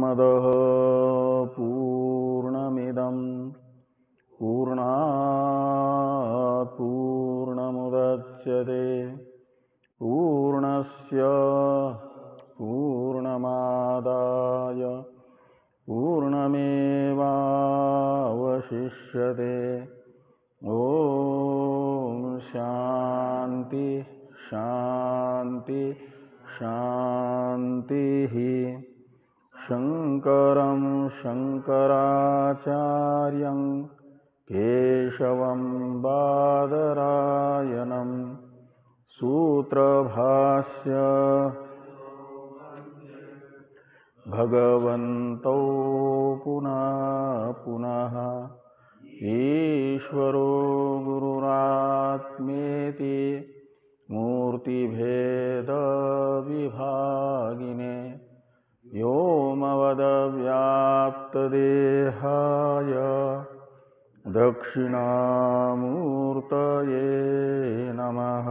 पूर्णमदः पूर्णमिदं पूर्णात् पूर्णमुदच्यते पूर्णस्य पूर्णमादाय पूर्णमेवावशिष्यते। ॐ शान्ति शान्ति शान्तिः। शङ्करं शङ्कराचार्यं केशवं बादरायणं सूत्रभाष्य भगवन्तौ पुनः पुनः ईश्वरो गुरुरात्मेति मूर्तिभेदविभागिने व्योमवद्व्याप्तदेहाय दक्षिणामूर्तये नमः।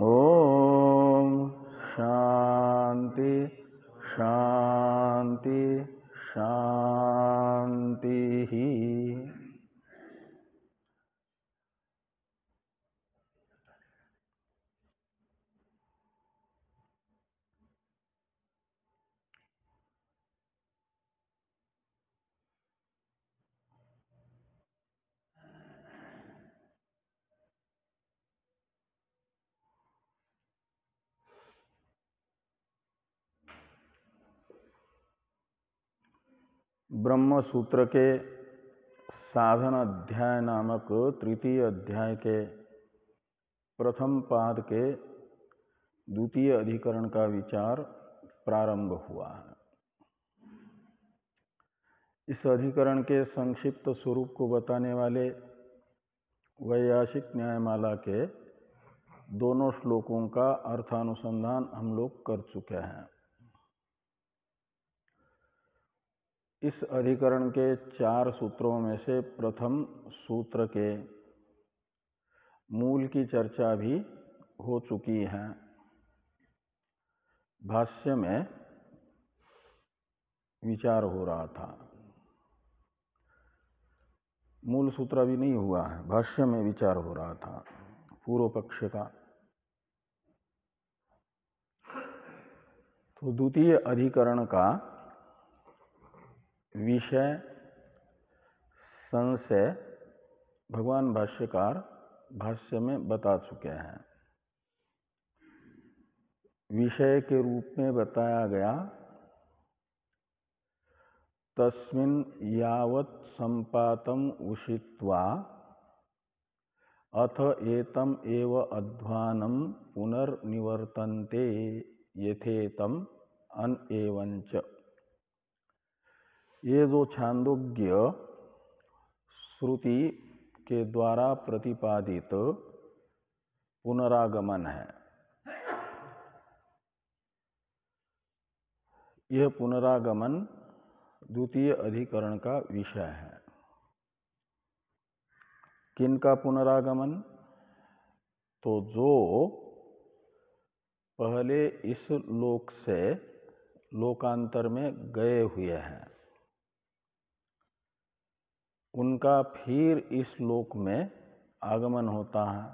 ॐ शान्ति शान्ति शान्तिः। ब्रह्म सूत्र के साधन अध्याय नामक तृतीय अध्याय के प्रथम पाद के द्वितीय अधिकरण का विचार प्रारंभ हुआ है। इस अधिकरण के संक्षिप्त स्वरूप को बताने वाले वैयासिक न्यायमाला के दोनों श्लोकों का अर्थानुसंधान हम लोग कर चुके हैं। इस अधिकरण के 4 सूत्रों में से प्रथम सूत्र के मूल की चर्चा भी हो चुकी है। भाष्य में विचार हो रहा था, मूल सूत्र अभी नहीं हुआ है, भाष्य में विचार हो रहा था पूर्व पक्ष का। तो द्वितीय अधिकरण का विषय संशय भगवान भाष्यकार भाष्य में बता चुके हैं। विषय के रूप में बताया गया तस्मिन् यावत् संपातम उषित्वा अथ एतम एव अध्वानं पुनर्निवर्तन्ते यथेतम अन एवंच। ये जो छांदोग्य श्रुति के द्वारा प्रतिपादित पुनरागमन है, यह पुनरागमन द्वितीय अधिकरण का विषय है। किनका पुनरागमन? तो जो पहले इस लोक से लोकांतर में गए हुए हैं, उनका फिर इस लोक में आगमन होता है,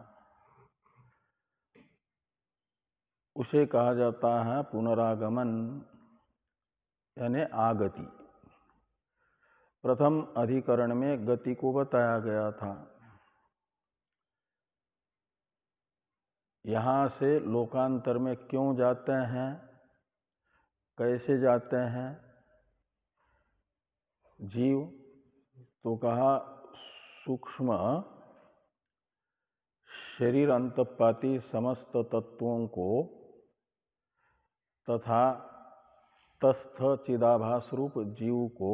उसे कहा जाता है पुनरागमन यानी आगति। प्रथम अधिकरण में गति को बताया गया था। यहाँ से लोकांतर में क्यों जाते हैं, कैसे जाते हैं जीव? तो कहा सूक्ष्म शरीर अंतपाती समस्त तत्वों को तथा तस्थ चिदाभास रूप जीव को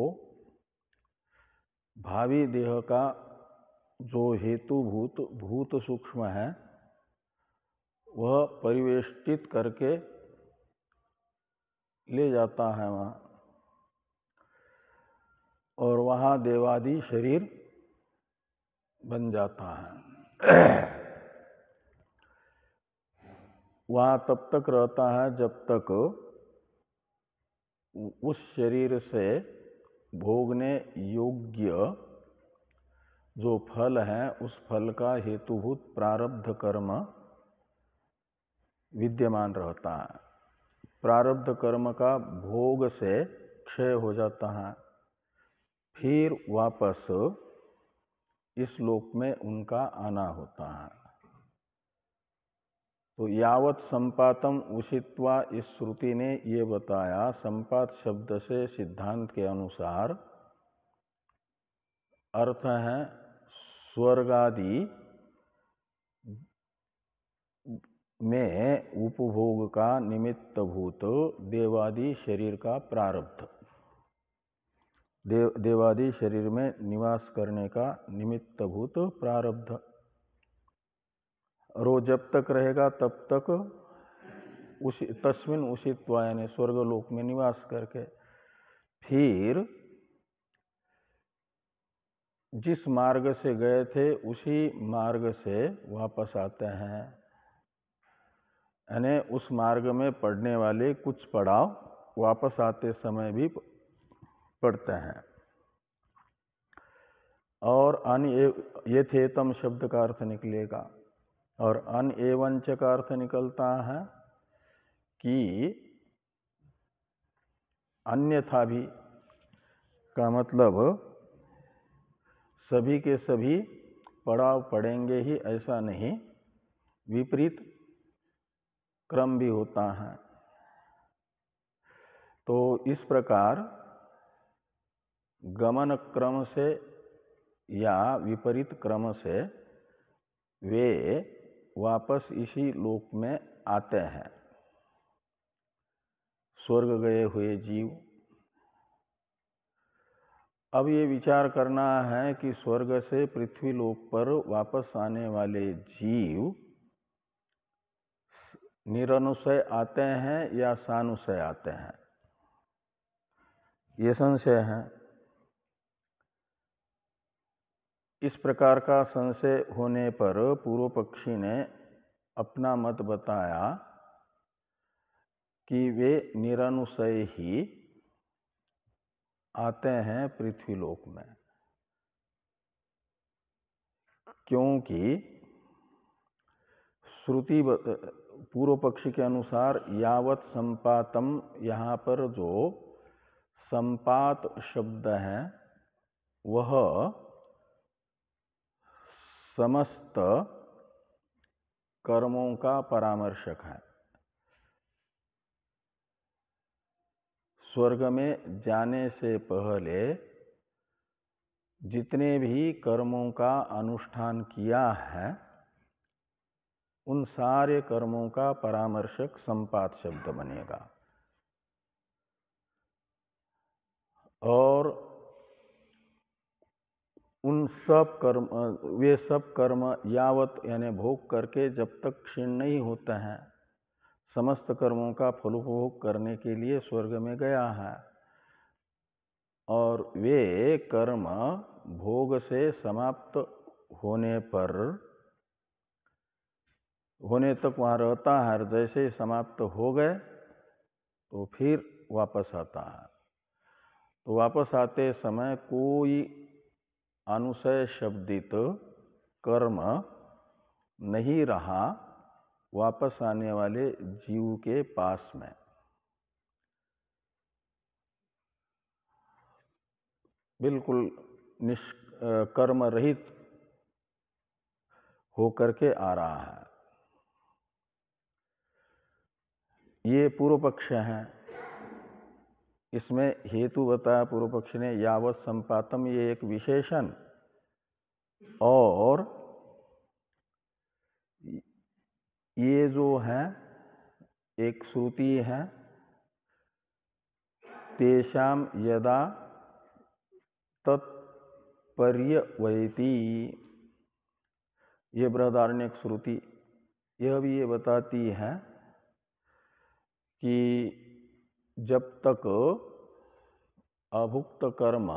भावी देह का जो हेतुभूत भूत सूक्ष्म है वह परिवेष्टित करके ले जाता है वहाँ, और वहाँ देवादि शरीर बन जाता है। वहाँ तब तक रहता है जब तक उस शरीर से भोगने योग्य जो फल है उस फल का हेतुभूत प्रारब्ध कर्म विद्यमान रहता है। प्रारब्ध कर्म का भोग से क्षय हो जाता है, फिर वापस इस लोक में उनका आना होता है। तो यावत संपातम उषित्वा इस श्रुति ने ये बताया, संपात शब्द से सिद्धांत के अनुसार अर्थ है स्वर्गादि में उपभोग का निमित्तभूत देवादि शरीर का प्रारब्ध, देवादि शरीर में निवास करने का निमित्तभूत प्रारब्ध, और वो जब तक रहेगा तब तक तस्मिन उषित्वा यानी स्वर्गलोक में निवास करके फिर जिस मार्ग से गए थे उसी मार्ग से वापस आते हैं। यानी उस मार्ग में पड़ने वाले कुछ पड़ाव वापस आते समय भी पड़ते हैं। और अन यथेतम शब्द का अर्थ निकलेगा, और अन एवंच का अर्थ निकलता है कि अन्यथा भी का मतलब सभी के सभी पड़ाव पड़ेंगे ही ऐसा नहीं, विपरीत क्रम भी होता है। तो इस प्रकार गमन क्रम से या विपरीत क्रम से वे वापस इसी लोक में आते हैं, स्वर्ग गए हुए जीव। अब ये विचार करना है कि स्वर्ग से पृथ्वी लोक पर वापस आने वाले जीव निरनुशय आते हैं या सानुशय आते हैं, ये संशय है। इस प्रकार का संशय होने पर पूर्व पक्षी ने अपना मत बताया कि वे निरनुशय ही आते हैं पृथ्वीलोक में, क्योंकि श्रुति पूर्व पक्षी के अनुसार यावत संपातम, यहाँ पर जो संपात शब्द है वह समस्त कर्मों का परामर्शक है। स्वर्ग में जाने से पहले जितने भी कर्मों का अनुष्ठान किया है उन सारे कर्मों का परामर्शक संपात शब्द बनेगा। और उन सब कर्म, वे सब कर्म यावत यानी भोग करके जब तक क्षीण नहीं होते हैं, समस्त कर्मों का फलोपभोग करने के लिए स्वर्ग में गया है, और वे कर्म भोग से समाप्त होने तक वहाँ रहता है। जैसे ही समाप्त हो गए तो फिर वापस आता है। तो वापस आते समय कोई अनुशय शब्दित कर्म नहीं रहा वापस आने वाले जीव के पास में। बिल्कुल कर्म रहित होकर के आ रहा है। ये पूर्व पक्ष है। इसमें हेतु बताया पूर्व पक्ष ने यावत संपातम, ये एक विशेषण, और ये जो है एक श्रुति है, तेषाम यदा तत्पर्यवयति, ये बृहदारण्यक श्रुति यह भी ये बताती है कि जब तक अभुक्त कर्म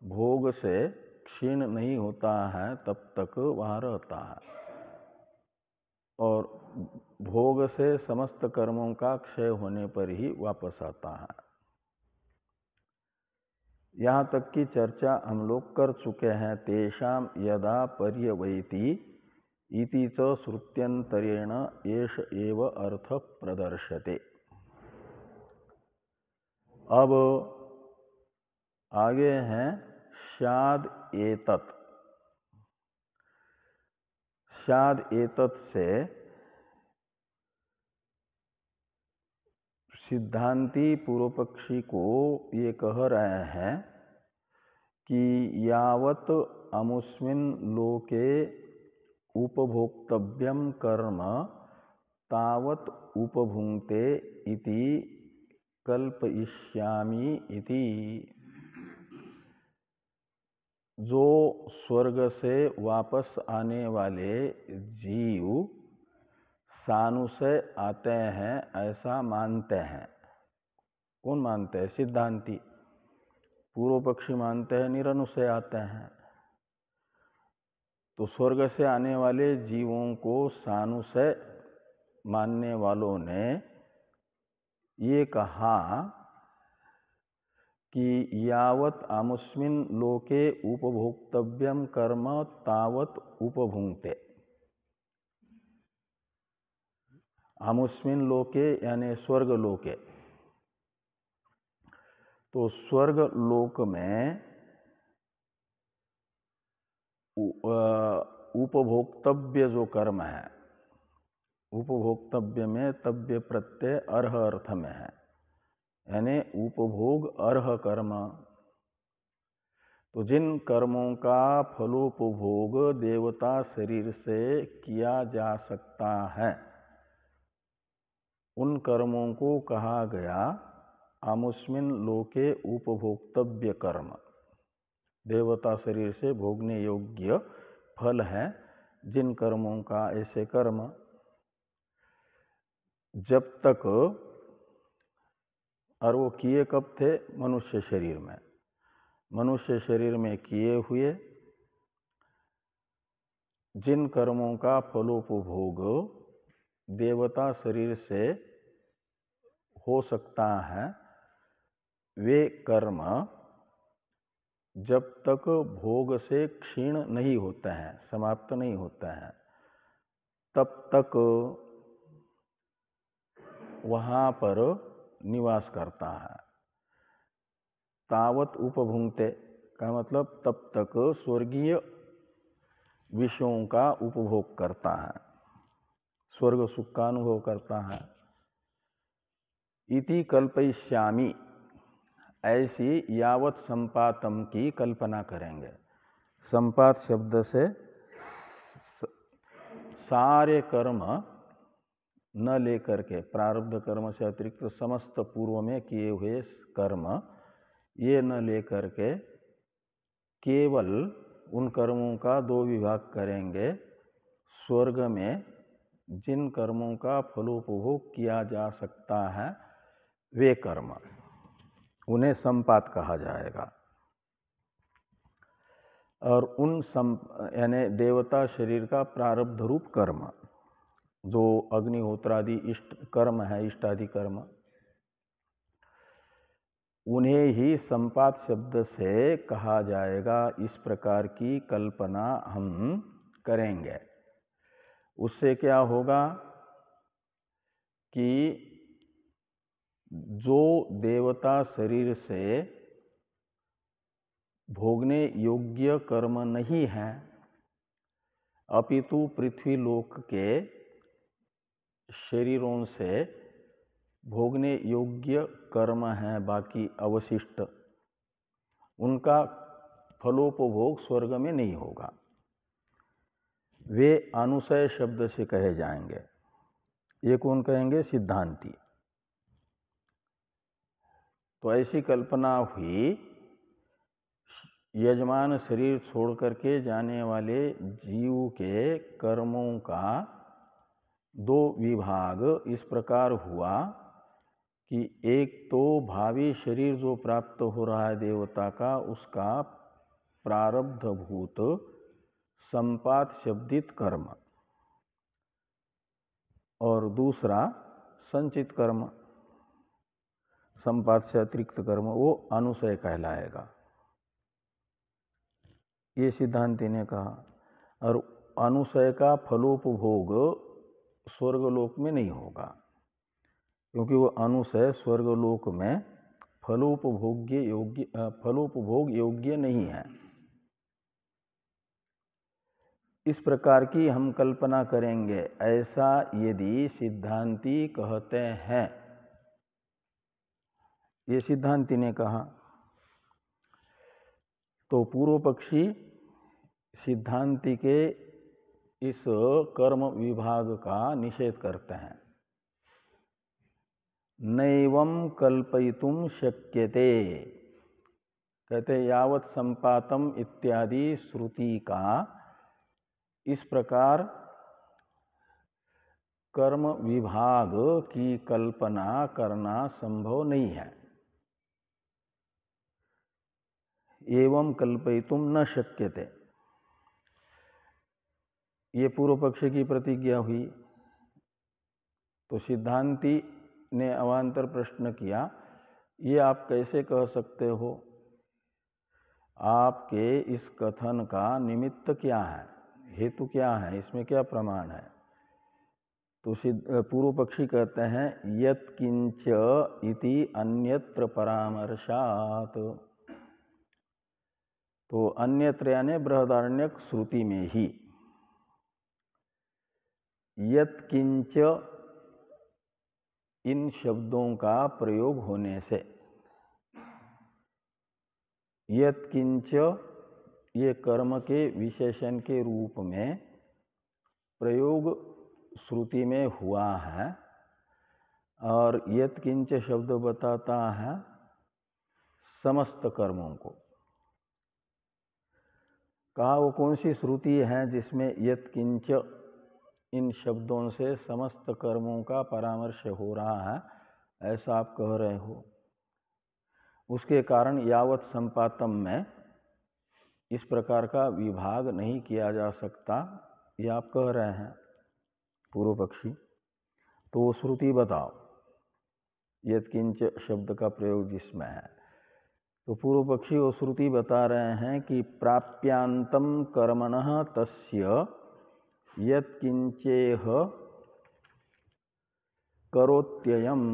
भोग से क्षीण नहीं होता है तब तक वहाँ रहता है, और भोग से समस्त कर्मों का क्षय होने पर ही वापस आता है। यहाँ तक की चर्चा हम लोग कर चुके हैं। तेषाम यदा पर्यवैति इति च श्रुत्यंतरेण एष एव अर्थ प्रदर्श्यते। अब आगे हैं स्याद एतत्। स्याद एतत् से सिद्धांती पूर्व पक्षी को ये कह रहे हैं कि यावत अमुस्मिन् लोके उपभोक्तव्यम कर्म तावत उपभुंक्ते इति कल्पयिष्यामि इति। जो स्वर्ग से वापस आने वाले जीव सानुसे आते हैं ऐसा मानते हैं। कौन मानते हैं? सिद्धांती। पूर्व पक्षी मानते हैं निरनुसे आते हैं। तो स्वर्ग से आने वाले जीवों को सानुसे मानने वालों ने ये कहा कि यावत आमुस्मिन् लोके उपभोक्तव्यम कर्म तावत उपभुंक्ते। आमुस्मिन् लोके यानी स्वर्ग लोके। तो स्वर्ग लोक में उपभोक्तव्य जो कर्म है, उपभोक्तव्य में तव्य प्रत्यय अर्ह अर्थ में है, यानी उपभोग अर्ह कर्म। तो जिन कर्मों का फलोपभोग देवता शरीर से किया जा सकता है उन कर्मों को कहा गया आमुस्मिन् लोके उपभोक्तव्य कर्म। देवता शरीर से भोगने योग्य फल है जिन कर्मों का ऐसे कर्म जब तक, और वो किए कब थे? मनुष्य शरीर में। मनुष्य शरीर में किए हुए जिन कर्मों का फलोपभोग देवता शरीर से हो सकता है वे कर्म जब तक भोग से क्षीण नहीं होते हैं, समाप्त नहीं होते हैं, तब तक वहाँ पर निवास करता है। तावत उपभुंक्ते का मतलब तब तक स्वर्गीय विषयों का उपभोग करता है, स्वर्ग सुख का अनुभव करता है। इति कल्पयिष्यामि, ऐसी यावत संपातम की कल्पना करेंगे। संपात शब्द से सारे कर्म न लेकर के, प्रारब्ध कर्म से अतिरिक्त समस्त पूर्व में किए हुए कर्म ये न लेकर के केवल उन कर्मों का दो विभाग करेंगे। स्वर्ग में जिन कर्मों का फलोपभोग किया जा सकता है वे कर्म, उन्हें संपात कहा जाएगा। और उन यानी देवता शरीर का प्रारब्ध रूप कर्म जो अग्निहोत्रादि इष्ट कर्म है, इष्टादि कर्म, उन्हें ही संपात शब्द से कहा जाएगा। इस प्रकार की कल्पना हम करेंगे। उससे क्या होगा कि जो देवता शरीर से भोगने योग्य कर्म नहीं है अपितु पृथ्वी लोक के शरीरों से भोगने योग्य कर्म हैं बाकी अवशिष्ट, उनका फलोपभोग स्वर्ग में नहीं होगा। वे अनुशय शब्द से कहे जाएंगे। ये कौन कहेंगे? सिद्धांती। तो ऐसी कल्पना हुई, यजमान शरीर छोड़ करके जाने वाले जीव के कर्मों का दो विभाग इस प्रकार हुआ कि एक तो भावी शरीर जो प्राप्त हो रहा है देवता का, उसका प्रारब्धभूत संपात शब्दित कर्म, और दूसरा संचित कर्म, संपात से अतिरिक्त कर्म, वो अनुशय कहलाएगा। ये सिद्धांति ने कहा। और अनुशय का फलोपभोग स्वर्गलोक में नहीं होगा, क्योंकि वो अनुशय स्वर्गलोक में फलोपभोग योग्य नहीं है। इस प्रकार की हम कल्पना करेंगे, ऐसा यदि सिद्धांती कहते हैं, ये सिद्धांति ने कहा, तो पूर्व पक्षी सिद्धांति के इस कर्म विभाग का निषेध करते हैं। नैवं कल्पयितुं शक्यते, कहते यावत् संपातम इत्यादि श्रुति का इस प्रकार कर्म विभाग की कल्पना करना संभव नहीं है। एवं कल्पयितुं न शक्यते, ये पूर्व पक्ष की प्रतिज्ञा हुई। तो सिद्धांति ने अवान्तर प्रश्न किया, ये आप कैसे कह सकते हो? आपके इस कथन का निमित्त क्या है, हेतु क्या है, इसमें क्या प्रमाण है? तो पूर्व पक्षी कहते हैं यत् किंच इति अन्यत्र परामर्शात्। तो अन्यत्र यानी बृहदारण्यक श्रुति में ही यत् किंच इन शब्दों का प्रयोग होने से, यत् किंच ये कर्म के विशेषण के रूप में प्रयोग श्रुति में हुआ है, और यत् किंच शब्द बताता है समस्त कर्मों को। कहा वो कौन सी श्रुति है जिसमें यत् किंच इन शब्दों से समस्त कर्मों का परामर्श हो रहा है, ऐसा आप कह रहे हो? उसके कारण यावत् संपातम में इस प्रकार का विभाग नहीं किया जा सकता, ये आप कह रहे हैं पूर्व पक्षी। तो वो श्रुति बताओ, यत् किंच शब्द का प्रयोग जिसमें है। तो पूर्व पक्षी वो श्रुति बता रहे हैं कि प्राप्यांतम कर्मणः तस्य यत् किंचेह करोत्ययम्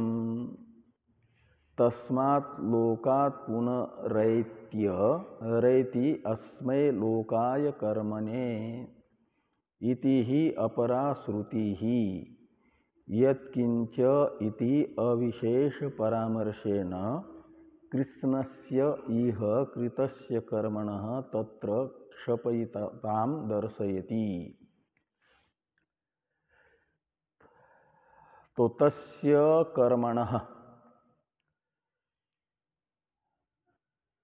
तस्मात् लोकात् पुनरैति अस्मै लोकाय कर्मणे इति ही अपरा श्रुति ही यत् किंच इति अविशेष परामर्शेण कृष्णस्य इह कृतस्य कर्मणः तत्र क्षपयितां दर्शयति। तो तस्य कर्मणः,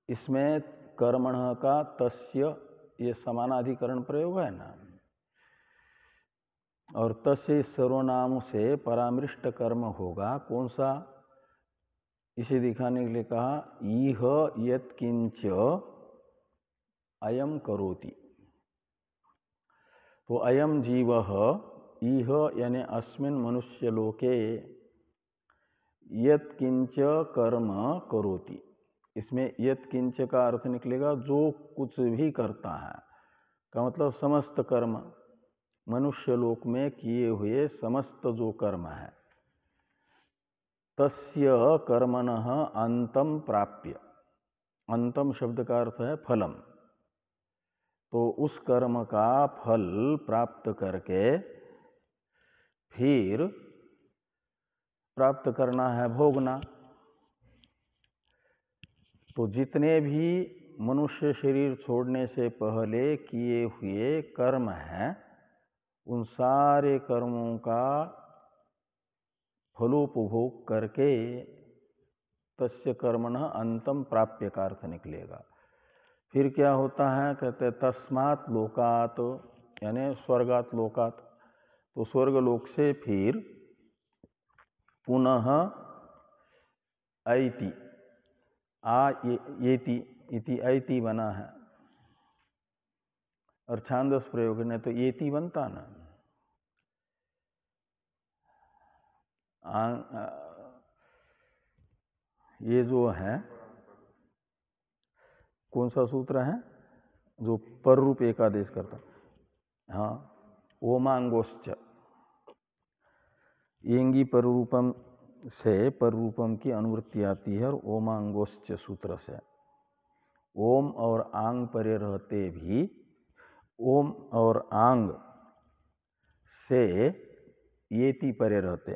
इसमें कर्मणः का तस्य ये समानाधिकरण प्रयोग है ना, और तस्य सर्वनाम से परामृष्ट कर्म होगा कौन सा, इसे दिखाने के लिए कहा इह यत् किंच अयम करोति। तो अयम जीवः इह यानी अस्मिन् मनुष्य लोके यत् किंच कर्म करोति। इसमें यत् किंच का अर्थ निकलेगा जो कुछ भी करता है, का मतलब समस्त कर्म, मनुष्य लोक में किए हुए समस्त जो कर्म है। तस्य कर्मणः अंतम प्राप्य, अंतम शब्द का अर्थ है फलम। तो उस कर्म का फल प्राप्त करके फिर प्राप्त करना है भोगना। तो जितने भी मनुष्य शरीर छोड़ने से पहले किए हुए कर्म हैं, उन सारे कर्मों का फलोपभोग करके तस्य कर्मणः अंतम प्राप्य का अर्थ निकलेगा। फिर क्या होता है, कहते तस्मात् लोकात् यानी स्वर्गात् लोकात्। तो स्वर्ग लोक से फिर पुनः ऐति, येति इति ऐति बना है, और छांदस प्रयोग ने तो येति बनता ना। ये जो है कौन सा सूत्र है, जो पर रूप एकादेश करता, हाँ, ओमांगोश्च, येंगी पर रूपम से पर रूपम की अनुवृत्ति आती है और ओमांगोश्च सूत्र से। ओम और आंग परे रहते भी ओम और आंग से येति परे रहते,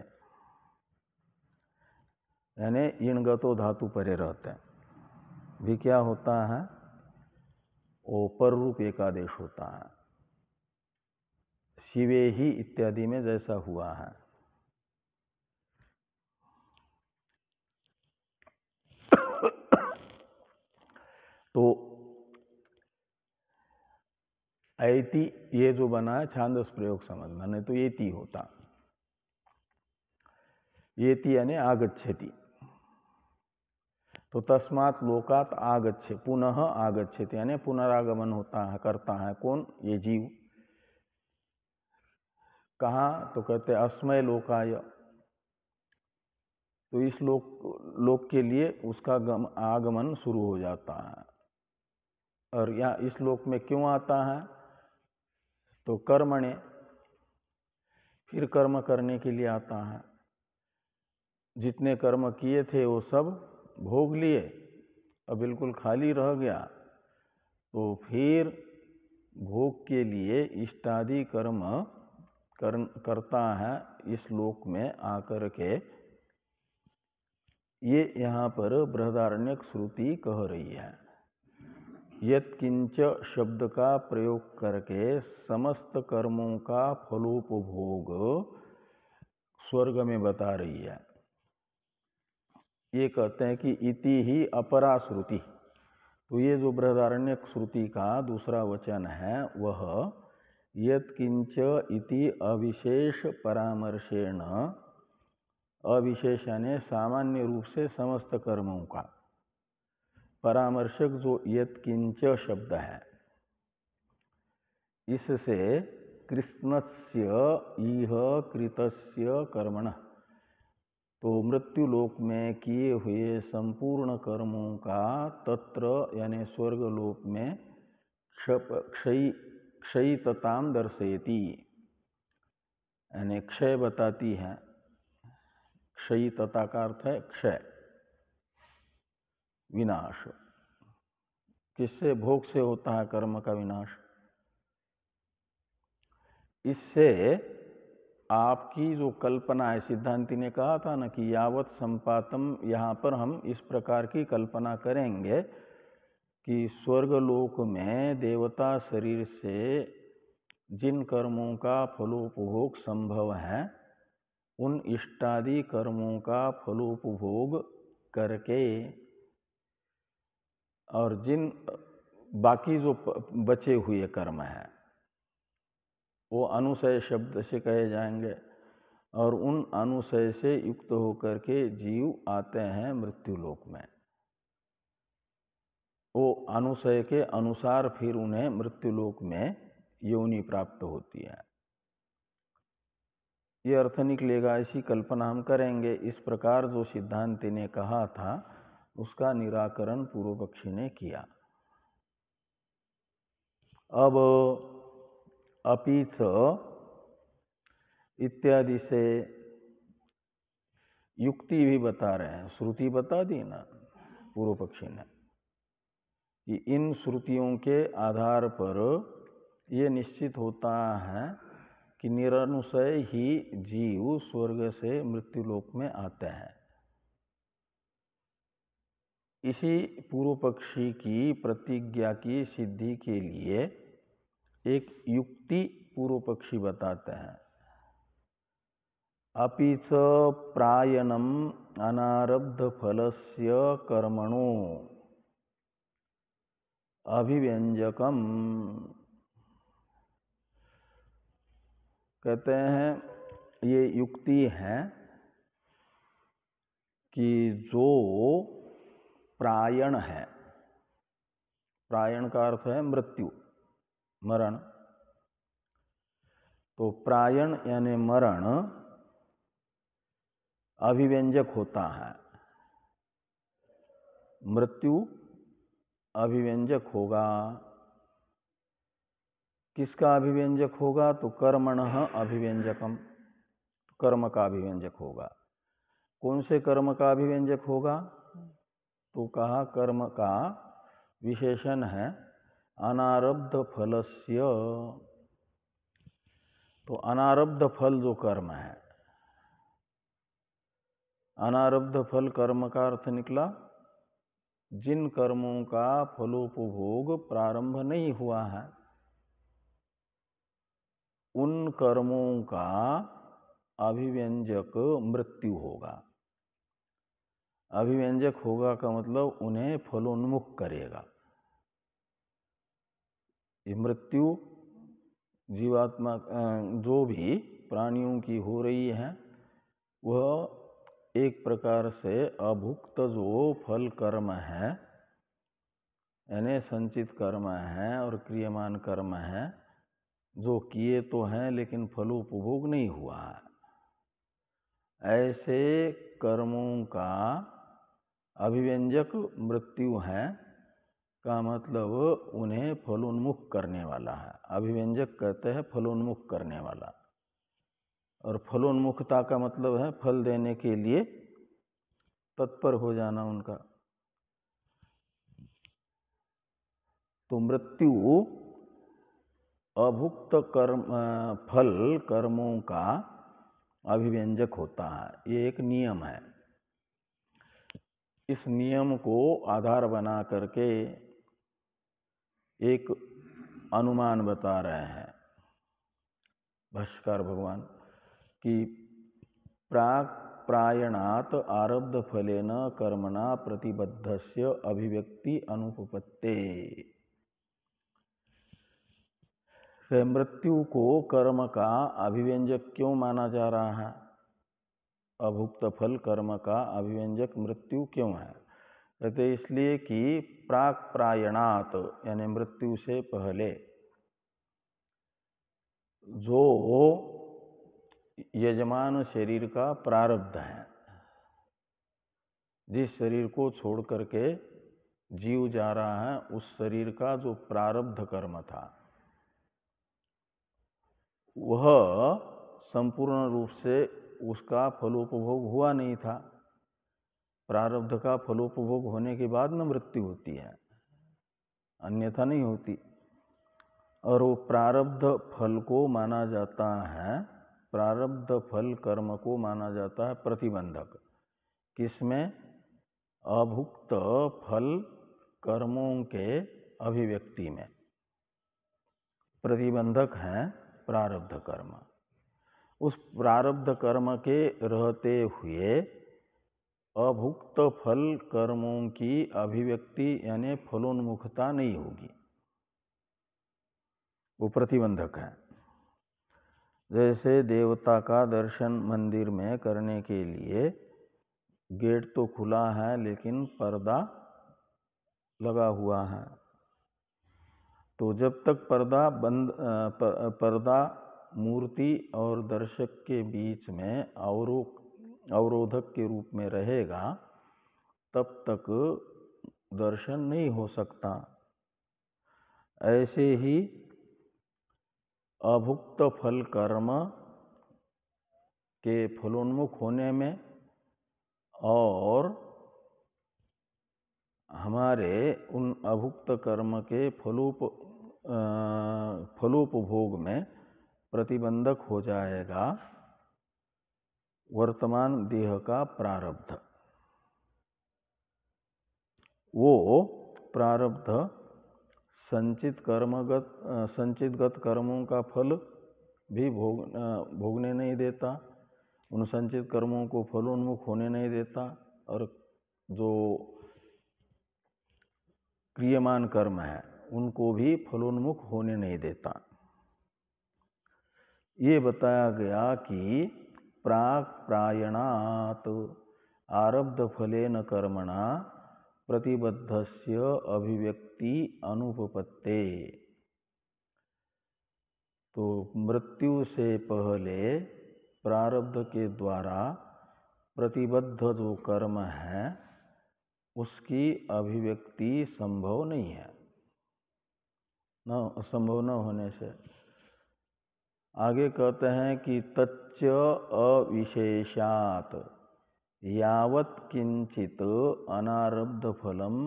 यानी इणगतो धातु परे रहते भी क्या होता है, वो पर रूप एकादेश होता है। शिवे ही इत्यादि में जैसा हुआ है। तो ऐति ये जो बना है छांदस प्रयोग समझना, नहीं तो येति होता। येति यानी आगच्छति, तो तस्मात् लोकात् आगच्छे, पुनः आगच्छति यानी पुनरागमन होता है, करता है कौन, ये जीव। कहाँ, तो कहते अस्मय लोकाय, तो इस लोक के लिए उसका आगमन शुरू हो जाता है। और यहाँ इस लोक में क्यों आता है, तो कर्मणे, फिर कर्म करने के लिए आता है। जितने कर्म किए थे वो सब भोग लिए, अब बिल्कुल खाली रह गया, तो फिर भोग के लिए इष्टादि कर्म करता है इस लोक में आकर के। ये यहाँ पर बृहदारण्यक श्रुति कह रही है। यत्किंच शब्द का प्रयोग करके समस्त कर्मों का फलोपभोग स्वर्ग में बता रही है। ये कहते हैं कि इति ही अपरा श्रुति, तो ये जो बृहदारण्यक श्रुति का दूसरा वचन है वह यत्किंच इति अविशेष परामर्शेण, अविशेष यानी सामान्य रूप से समस्त कर्मों का, परामर्शक जो यत्किंच शब्द है, इससे कृष्णस्य इह कृतस्य कर्मण, तो मृत्यु लोक में किए हुए संपूर्ण कर्मों का तत्र यानी स्वर्ग लोक में क्षयितताम दर्शयति, यानी क्षय बताती है। क्षयितता का अर्थ है क्षय, विनाश। किससे, भोग से होता है कर्म का विनाश। इससे आपकी जो कल्पना है, सिद्धांति ने कहा था ना कि यावत संपातम, यहाँ पर हम इस प्रकार की कल्पना करेंगे कि स्वर्गलोक में देवता शरीर से जिन कर्मों का फलोपभोग संभव है, उन इष्टादि कर्मों का फलोपभोग करके, और जिन बाकी जो बचे हुए कर्म हैं वो अनुशय शब्द से कहे जाएंगे, और उन अनुशय से युक्त होकर के जीव आते हैं मृत्यु लोक में। वो अनुशय के अनुसार फिर उन्हें मृत्यु लोक में योनि प्राप्त होती है। ये अर्थ निकलेगा, ऐसी कल्पना हम करेंगे। इस प्रकार जो सिद्धांति ने कहा था उसका निराकरण पूर्व पक्षी ने किया। अब अपीच इत्यादि से युक्ति भी बता रहे हैं। श्रुति बता दी ना पूर्व पक्षी ने कि इन श्रुतियों के आधार पर ये निश्चित होता है कि निरनुशय ही जीव स्वर्ग से मृत्युलोक में आते हैं। इसी पूर्व पक्षी की प्रतिज्ञा की सिद्धि के लिए एक युक्ति पूर्व पक्षी बताते हैं। अपिच प्रायणम अनारब्ध फलस्य कर्मणो अभिव्यंजकम, कहते हैं ये युक्ति है कि जो प्रायण है, प्रायण का अर्थ है मृत्यु, मरण, तो प्रायण यानी मरण अभिव्यंजक होता है। मृत्यु अभिव्यंजक होगा, किसका अभिव्यंजक होगा? तो कर्मणः अभिव्यंजकम, कर्म का अभिव्यंजक होगा। कौन से कर्म का अभिव्यंजक होगा? तो कहा कर्म का विशेषण है अनारब्ध फलस्य। तो अनारब्ध फल जो कर्म है, अनारब्ध फल कर्म का अर्थ निकला जिन कर्मों का फलोपभोग प्रारंभ नहीं हुआ है, उन कर्मों का अभिव्यंजक मृत्यु होगा। अभिव्यंजक होगा का मतलब उन्हें फलोन्मुख करेगा। ये मृत्यु जीवात्मा जो भी प्राणियों की हो रही है, वह एक प्रकार से अभुक्त जो फल कर्म है, यानी संचित कर्म है और क्रियमान कर्म है, जो किए तो हैं लेकिन फलोपभोग नहीं हुआ है, ऐसे कर्मों का अभिव्यंजक मृत्यु है का मतलब उन्हें फलोन्मुख करने वाला है। अभिव्यंजक कहते हैं फलोन्मुख करने वाला, और फलोन्मुखता का मतलब है फल देने के लिए तत्पर हो जाना उनका। तो मृत्यु अभुक्त कर्म फल कर्मों का अभिव्यंजक होता है। ये एक नियम है। इस नियम को आधार बना करके एक अनुमान बता रहे हैं भाष्यकार भगवान कि प्राक प्रायणात आरब्ध फलेन कर्मणा प्रतिबद्धस्य अभिव्यक्ति अनुपपत्ते। मृत्यु को कर्म का अभिव्यंजक क्यों माना जा रहा है? अभुक्त फल कर्म का अभिव्यंजक मृत्यु क्यों है? कहते इसलिए कि प्राक प्रायणात यानी मृत्यु से पहले जो यजमान शरीर का प्रारब्ध है, जिस शरीर को छोड़ करके जीव जा रहा है, उस शरीर का जो प्रारब्ध कर्म था, वह संपूर्ण रूप से उसका फलोपभोग हुआ नहीं था। प्रारब्ध का फलोपभोग होने के बाद न मृत्यु होती है, अन्यथा नहीं होती। और वो प्रारब्ध फल को माना जाता है, प्रारब्ध फल कर्म को माना जाता है प्रतिबंधक। किसमें? अभुक्त फल कर्मों के अभिव्यक्ति में प्रतिबंधक है प्रारब्ध कर्म। उस प्रारब्ध कर्म के रहते हुए अभुक्त फल कर्मों की अभिव्यक्ति यानी फलोन्मुखता नहीं होगी, वो प्रतिबंधक है। जैसे देवता का दर्शन मंदिर में करने के लिए गेट तो खुला है लेकिन पर्दा लगा हुआ है, तो जब तक पर्दा बंद पर्दा मूर्ति और दर्शक के बीच में अवरोधक के रूप में रहेगा, तब तक दर्शन नहीं हो सकता। ऐसे ही अभुक्त फल कर्म के फलोन्मुख होने में और हमारे उन अभुक्त कर्म के फलोपभोग में प्रतिबंधक हो जाएगा वर्तमान देह का प्रारब्ध। वो प्रारब्ध संचितगत कर्मों का फल भी भोगने नहीं देता, उन संचित कर्मों को फलोन्मुख होने नहीं देता, और जो क्रियमान कर्म है उनको भी फलोन्मुख होने नहीं देता। ये बताया गया कि प्राक प्रायणात आरब्ध फलेन कर्मणा प्रतिबद्धस्य अभिव्यक्ति अनुपपत्ते। तो मृत्यु से पहले प्रारब्ध के द्वारा प्रतिबद्ध जो कर्म है उसकी अभिव्यक्ति संभव नहीं है, न संभव न होने से आगे कहते हैं कि तच्च अविशेषात् यावत् किंचित अनारब्ध फलम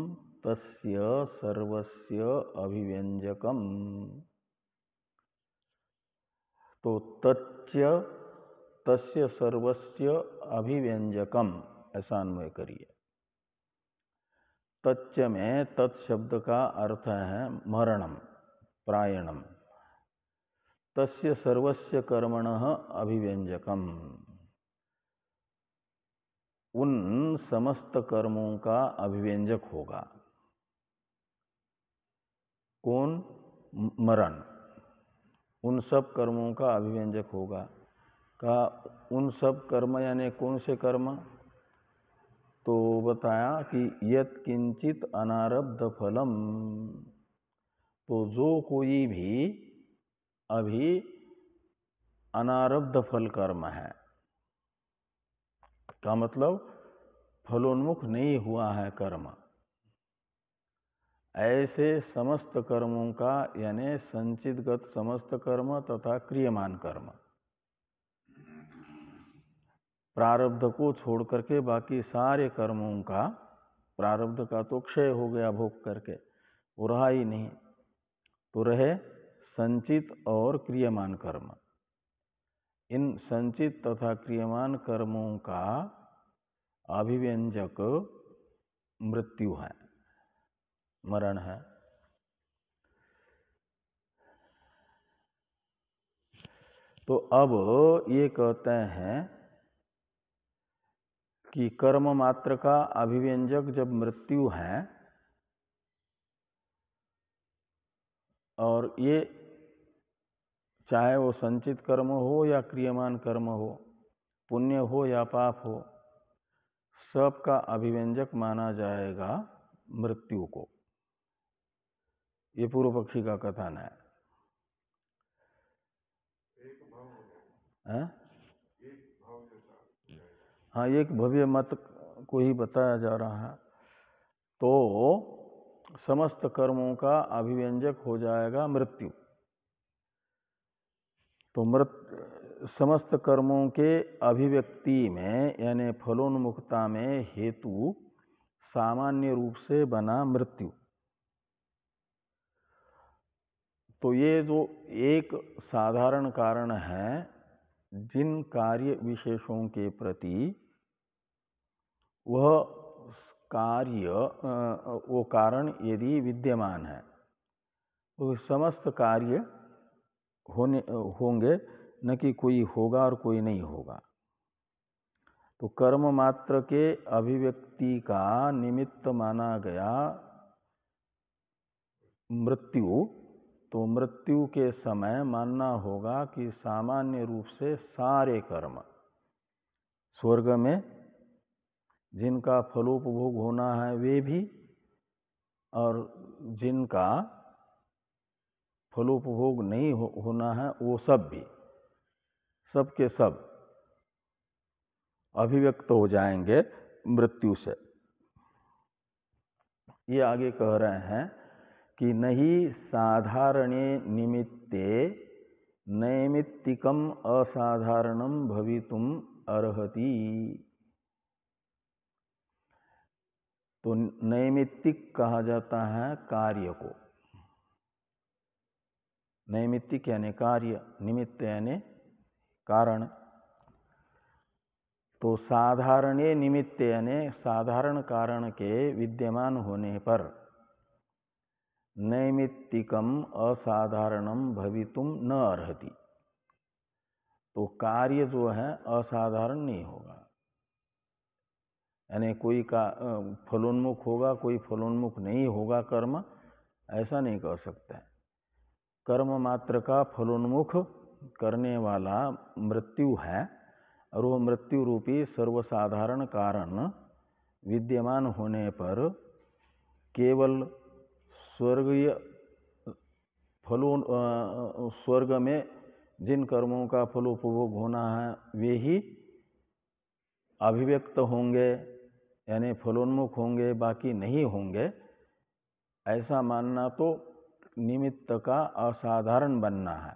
तस्य सर्वस्य अभिव्यंजकम। तो तच्च तस्य सर्वस्य अभिव्यंजकम ऐसा अन्वय करिए। तच्च में तत् शब्द का अर्थ है मरणम, प्रायणम। तस्य सर्वस्य कर्मणः अभिव्यंजकम, उन समस्त कर्मों का अभिव्यंजक होगा। कौन? मरण। उन सब कर्मों का अभिव्यंजक होगा। का उन सब कर्म यानी कौन से कर्म? तो बताया कि यत् किंचित अनारब्ध फलम। तो जो कोई भी अभी अनारब्ध फल कर्म है, का मतलब फलोन्मुख नहीं हुआ है कर्म, ऐसे समस्त कर्मों का यानी संचितगत समस्त कर्म तथा क्रियमान कर्म, प्रारब्ध को छोड़ करके बाकी सारे कर्मों का, प्रारब्ध का तो क्षय हो गया भोग करके, वो रहा ही नहीं, तो रहे संचित और क्रियमान कर्म। इन संचित तथा क्रियमान कर्मों का अभिव्यंजक मृत्यु है, मरण है। तो अब ये कहते हैं कि कर्म मात्र का अभिव्यंजक जब मृत्यु है, और ये चाहे वो संचित कर्म हो या क्रियमान कर्म हो, पुण्य हो या पाप हो, सबका अभिव्यंजक माना जाएगा मृत्यु को। ये पूर्व पक्षी का कथन है। हाँ, एक भव्य मत को ही बताया जा रहा है। तो समस्त कर्मों का अभिव्यंजक हो जाएगा मृत्यु। तो समस्त कर्मों के अभिव्यक्ति में यानी फलोन्मुखता में हेतु सामान्य रूप से बना मृत्यु। तो ये जो एक साधारण कारण है, जिन कार्य विशेषों के प्रति वह कार्य वो कारण यदि विद्यमान है, तो समस्त कार्य होंगे, न कि कोई होगा और कोई नहीं होगा। तो कर्म मात्र के अभिव्यक्ति का निमित्त माना गया मृत्यु। तो मृत्यु के समय मानना होगा कि सामान्य रूप से सारे कर्म, स्वर्ग में जिनका फलोपभोग होना है वे भी, और जिनका फलोपभोग नहीं होना है वो सब भी, सब के सब अभिव्यक्त हो जाएंगे मृत्यु से। ये आगे कह रहे हैं कि नहीं साधारणे निमित्ते नैमित्तिकम असाधारणम भवितुम अर्हति। तो नैमित्तिक कहा जाता है कार्य को। नैमित्तिक यानी कार्य, निमित्त यानी कारण। तो साधारणे निमित्त यानी साधारण कारण के विद्यमान होने पर नैमित्तिकम असाधारणम भवितुम न अर्हति। तो कार्य जो है असाधारण नहीं होगा, यानी कोई का फलोन्मुख होगा, कोई फलोन्मुख नहीं होगा कर्म, ऐसा नहीं कह सकते। कर्म मात्र का फलोन्मुख करने वाला मृत्यु है, और वो मृत्यु रूपी सर्वसाधारण कारण विद्यमान होने पर केवल स्वर्गीय फलों, स्वर्ग में जिन कर्मों का फलोपभोग होना है वे ही अभिव्यक्त होंगे, यानी फलोन्मुख होंगे, बाकी नहीं होंगे, ऐसा मानना तो निमित्त का असाधारण बनना है।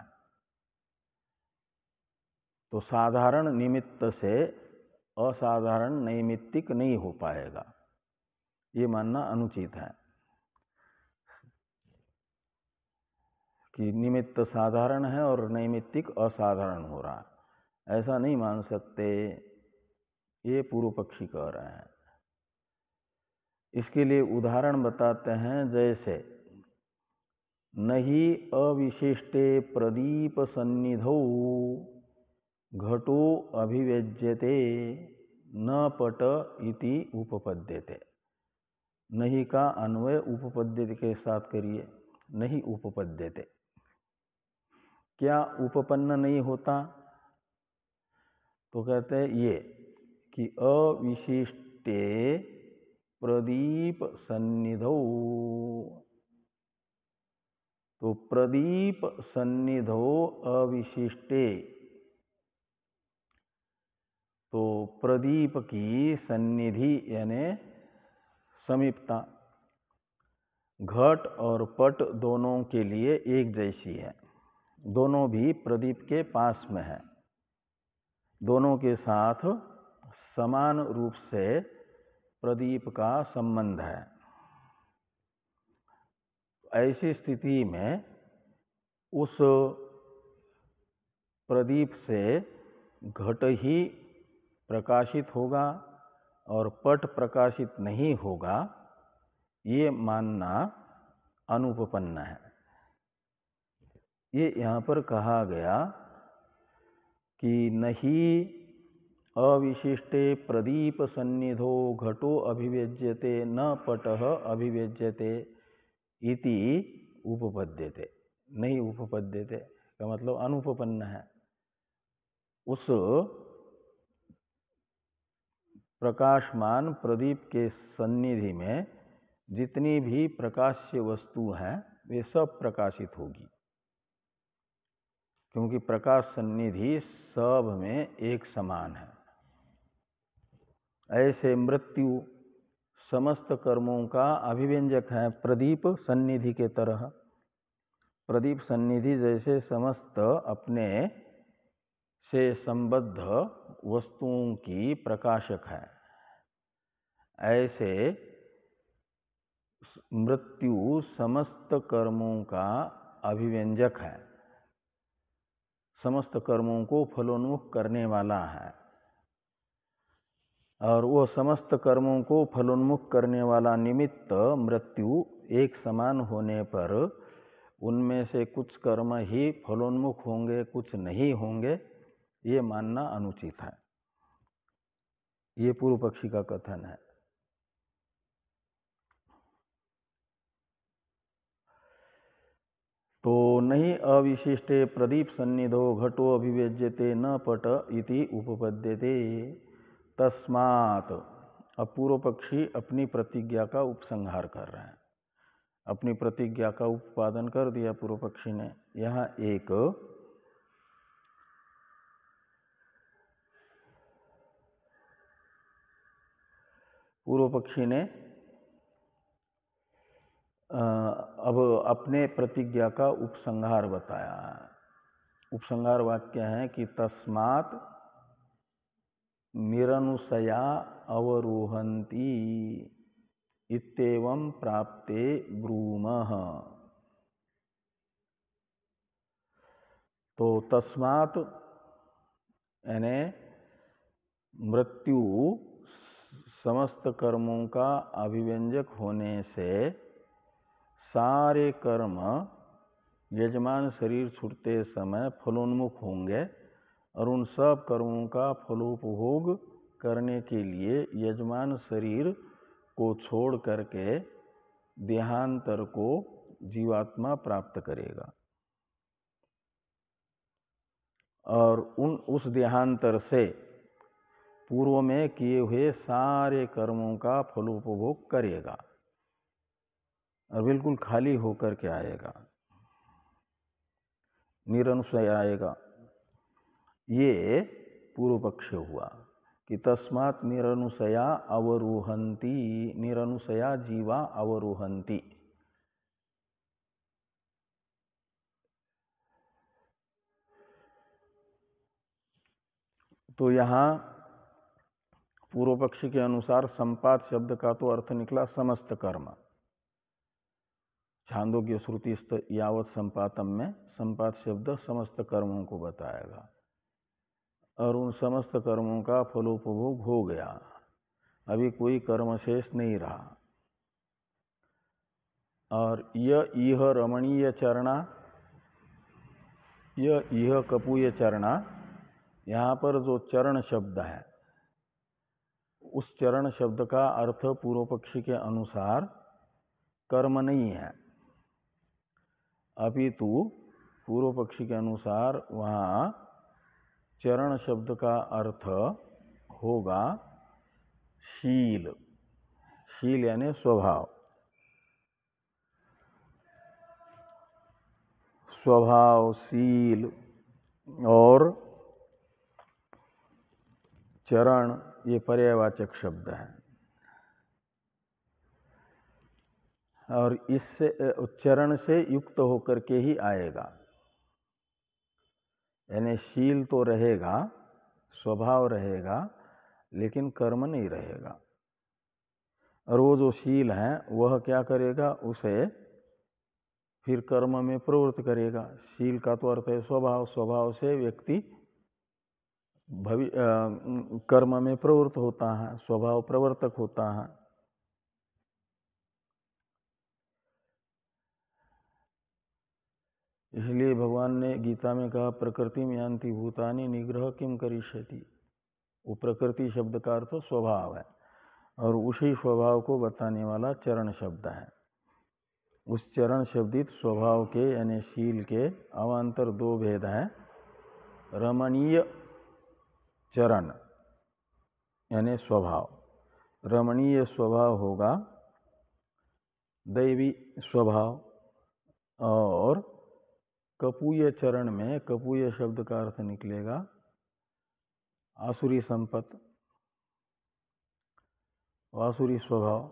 तो साधारण निमित्त से असाधारण नैमित्तिक नहीं हो पाएगा, ये मानना अनुचित है कि निमित्त साधारण है और नैमित्तिक असाधारण हो रहा है, ऐसा नहीं मान सकते, ये पूर्व पक्षी कह रहे हैं। इसके लिए उदाहरण बताते हैं, जैसे नहीं अविशिष्टे प्रदीप सन्निधौ घटो अभिव्यज्यते न पट इति उपपद्यते। नहीं का अन्वय उपपद्यते के साथ करिए, नहीं उपपद्यते। क्या उपपन्न नहीं होता? तो कहते हैं ये कि अविशिष्टे प्रदीप सन्निधौ, तो प्रदीप सन्निधौ अविशिष्टे, तो प्रदीप की सन्निधि यानी समीपता घट और पट दोनों के लिए एक जैसी है, दोनों भी प्रदीप के पास में है, दोनों के साथ समान रूप से प्रदीप का संबंध है। ऐसी स्थिति में उस प्रदीप से घट ही प्रकाशित होगा और पट प्रकाशित नहीं होगा, ये मानना अनुपपन्न है। ये यहाँ पर कहा गया कि नहीं अविशिष्टे प्रदीप सन्निधो घटो अभिव्यज्यते न पटः अभिव्यज्यते इति उपपद्यते। नहीं उपपद्यते का मतलब अनुपपन्न है। उस प्रकाशमान प्रदीप के सन्निधि में जितनी भी प्रकाश्य वस्तु हैं वे सब प्रकाशित होगी, क्योंकि प्रकाश सन्निधि सब में एक समान है। ऐसे मृत्यु समस्त कर्मों का अभिव्यंजक है प्रदीप सन्निधि के तरह। प्रदीप सन्निधि जैसे समस्त अपने से संबद्ध वस्तुओं की प्रकाशक है, ऐसे मृत्यु समस्त कर्मों का अभिव्यंजक है, समस्त कर्मों को फलोन्मुख करने वाला है। और वो समस्त कर्मों को फलोन्मुख करने वाला निमित्त मृत्यु एक समान होने पर उनमें से कुछ कर्म ही फलोन्मुख होंगे, कुछ नहीं होंगे, ये मानना अनुचित है। ये पूर्व पक्षी का कथन है। तो नहीं अविशिष्टे प्रदीप सन्निधो घटो अभिव्यज्यते न पट इति उपपद्यते तस्मात्। अब पूर्व पक्षी अपनी प्रतिज्ञा का उपसंहार कर रहे हैं। अपनी प्रतिज्ञा का उपादन कर दिया पूर्व पक्षी ने। यहाँ एक पूर्व पक्षी ने अब अपने प्रतिज्ञा का उपसंहार बताया है। उपसंहार वाक्य है कि तस्मात् निरनुसया अवरोहन्ति इत्येवं प्राप्ते ब्रूमः। तो तस्मात् यानी मृत्यु समस्त कर्मों का अभिव्यंजक होने से सारे कर्म यजमान शरीर छूटते समय फलोन्मुख होंगे और उन सब कर्मों का फलोपभोग करने के लिए यजमान शरीर को छोड़ करके देहांतर को जीवात्मा प्राप्त करेगा और उस देहांतर से पूर्व में किए हुए सारे कर्मों का फलोपभोग करेगा और बिल्कुल खाली होकर के आएगा, निरनुसय आएगा। ये पूर्व पक्ष हुआ कि तस्मात् निरनुसया अवरोहन्ति, निरनुसया जीवा अवरोहन्ति। तो यहाँ पूर्व पक्षी के अनुसार संपात शब्द का तो अर्थ निकला समस्त कर्म। छांदोग्य श्रुतिस्थ यावत संपातम में संपात शब्द समस्त कर्मों को बताएगा, और उन समस्त कर्मों का फलोपभोग हो गया, अभी कोई कर्म शेष नहीं रहा। और यह रमणीय चरणा, यह कपूय चरणा, यहाँ पर जो चरण शब्द है उस चरण शब्द का अर्थ पूर्व पक्षी के अनुसार कर्म नहीं है, अपितु पूर्व पक्षी के अनुसार वहाँ चरण शब्द का अर्थ होगा शील। शील यानी स्वभाव, स्वभावशील। और चरण ये पर्यायवाचक शब्द है, और इससे चरण से युक्त होकर के ही आएगा, यानी शील तो रहेगा, स्वभाव रहेगा, लेकिन कर्म नहीं रहेगा। और वो जो शील है वह क्या करेगा, उसे फिर कर्म में प्रवृत्त करेगा। शील का तो अर्थ है स्वभाव, स्वभाव से व्यक्ति कर्म में प्रवृत्त होता है, स्वभाव प्रवर्तक होता है। इसलिए भगवान ने गीता में कहा प्रकृति में यान्ति भूतानि निग्रह किम करिष्यति। वो प्रकृति शब्द का अर्थ स्वभाव है, और उसी स्वभाव को बताने वाला चरण शब्द है। उस चरण शब्दित स्वभाव के यानी शील के अवान्तर दो भेद हैं। रमणीय चरण यानी स्वभाव, रमणीय स्वभाव होगा दैवी स्वभाव, और कपूय चरण में कपूय शब्द का अर्थ निकलेगा आसुरी संपत्ति, आसुरी स्वभाव।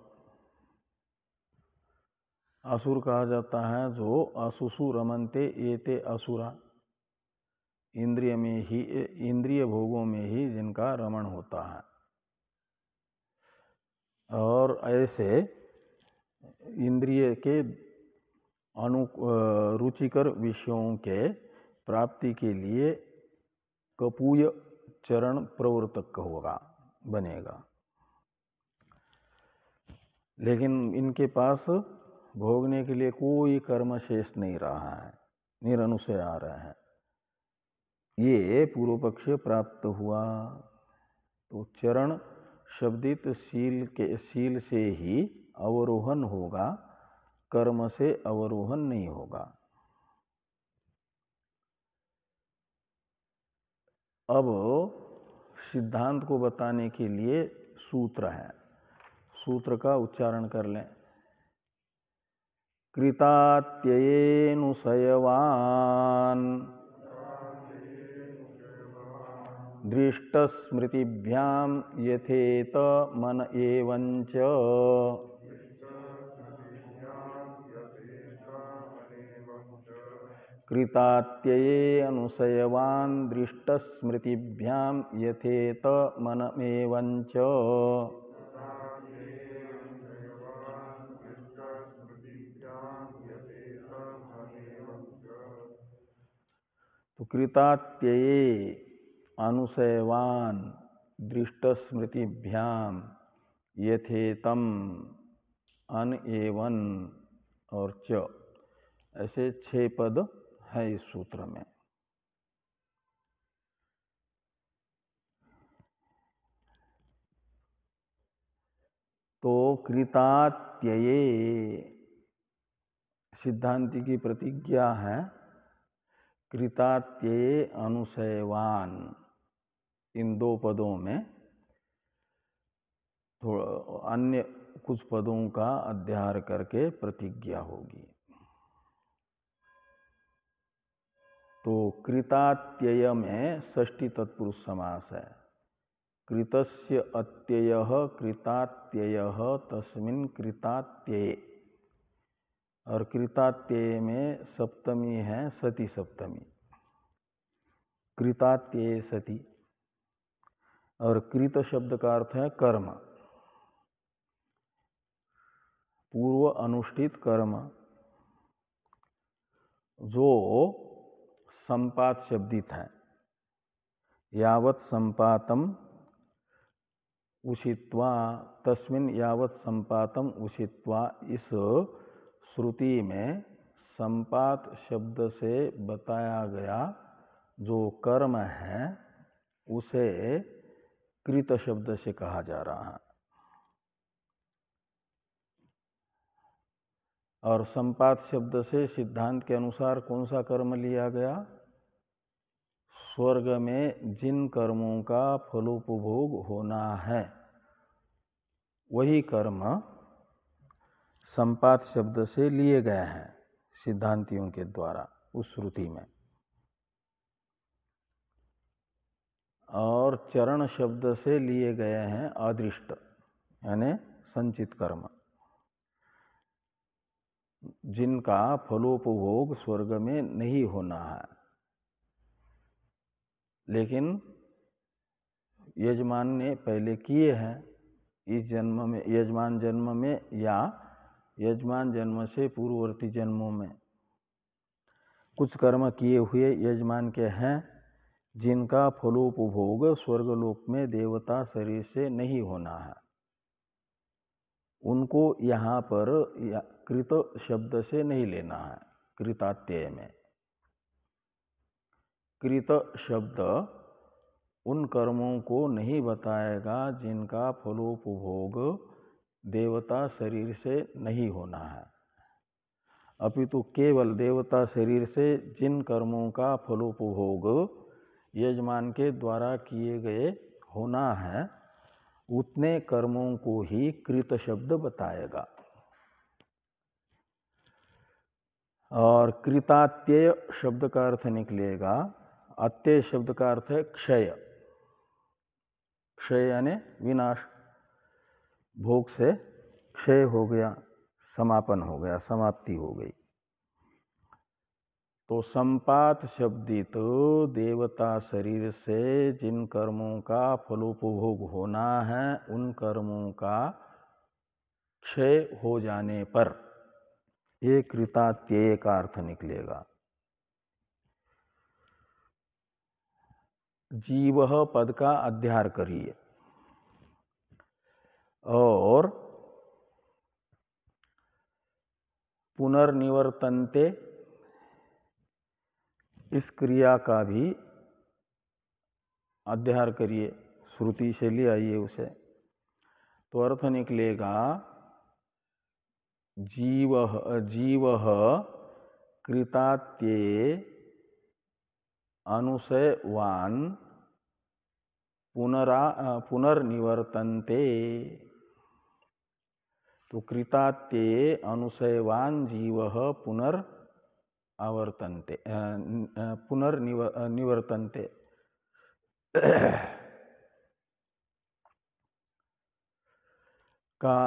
असुर कहा जाता है जो असुसु रमनते एते असुरा, इंद्रिय में ही, इंद्रिय भोगों में ही जिनका रमण होता है। और ऐसे इंद्रिय के रुचिकर विषयों के प्राप्ति के लिए कपूय चरण प्रवर्तक होगा, बनेगा। लेकिन इनके पास भोगने के लिए कोई कर्म शेष नहीं रहा है, निरनुशय आ रहे हैं। ये पूर्व पक्ष प्राप्त हुआ। तो चरण शब्दित शील से ही अवरोहन होगा, कर्म से अवरोहन नहीं होगा। अब सिद्धांत को बताने के लिए सूत्र है, सूत्र का उच्चारण कर लें। कृतात्ययेनुशयवान् दृष्टस्मृतिभ्यां यथेत मन एवंच कृतात्यये अनुशयवान् दृष्टस्मृतिभ्यां यथेत मनमेवंच। तो कृतात्यये अनुशयवान् दृष्टस्मृतिभ्यां यथेतम अन एवं और च, ऐसे 6 पद है इस सूत्र में। तो कृतात्यये सिद्धांति की प्रतिज्ञा है, कृतात्यये अनुशयवान, इन 2 पदों में थोड़ा अन्य कुछ पदों का अध्याय करके प्रतिज्ञा होगी। तो कृतात्यय में षष्ठी तत्पुरुष समास है। कृतस्य अत्ययः कृतात्ययः तस्मिन् कृतात्यये, और कृतात्यय में सप्तमी है सती सप्तमी, कृतात्यये सती। और कृत शब्द का अर्थ है कर्म, पूर्व अनुष्ठित कर्म, जो संपात शब्दित है। यावत् संपातम उषित्वा तस्मिन् यावत् संपातम उषित्वा, इस श्रुति में संपात शब्द से बताया गया जो कर्म है उसे कृत शब्द से कहा जा रहा है। और संपात शब्द से सिद्धांत के अनुसार कौन सा कर्म लिया गया? स्वर्ग में जिन कर्मों का फलोपभोग होना है वही कर्म संपात शब्द से लिए गए हैं सिद्धांतियों के द्वारा उस श्रुति में। और चरण शब्द से लिए गए हैं अदृष्ट यानी संचित कर्म, जिनका फलोपभोग स्वर्ग में नहीं होना है, लेकिन यजमान ने पहले किए हैं इस जन्म में, यजमान जन्म में या यजमान जन्म से पूर्ववर्ती जन्मों में कुछ कर्म किए हुए यजमान के हैं जिनका फलोपभोग स्वर्गलोक में देवता शरीर से नहीं होना है। उनको यहाँ पर कृत शब्द से नहीं लेना है। कृतात्यय में कृत शब्द उन कर्मों को नहीं बताएगा जिनका फलोपभोग देवता शरीर से नहीं होना है, अपितु केवल देवता शरीर से जिन कर्मों का फलोपभोग यजमान के द्वारा किए गए होना है उतने कर्मों को ही कृत शब्द बताएगा। और कृतात्यय शब्द का अर्थ निकलेगा, अत्यय शब्द का अर्थ है क्षय, क्षय यानी विनाश, भोग से क्षय हो गया, समापन हो गया, समाप्ति हो गई। तो संपात शब्दित देवता शरीर से जिन कर्मों का फलोपभोग होना है उन कर्मों का क्षय हो जाने पर ये कृतात्यय का अर्थ निकलेगा। जीव पद का अध्यार करिए और पुनर्निवर्तन्ते इस क्रिया का भी अध्यार करिए, श्रुति से ले आइए उसे, तो अर्थ निकलेगा जीव कृतात्यये अनुशयवान पुनर्निवर्तन्ते। तो कृतात्यये अनुशयवान जीव पुनर्निवर्तन्ते का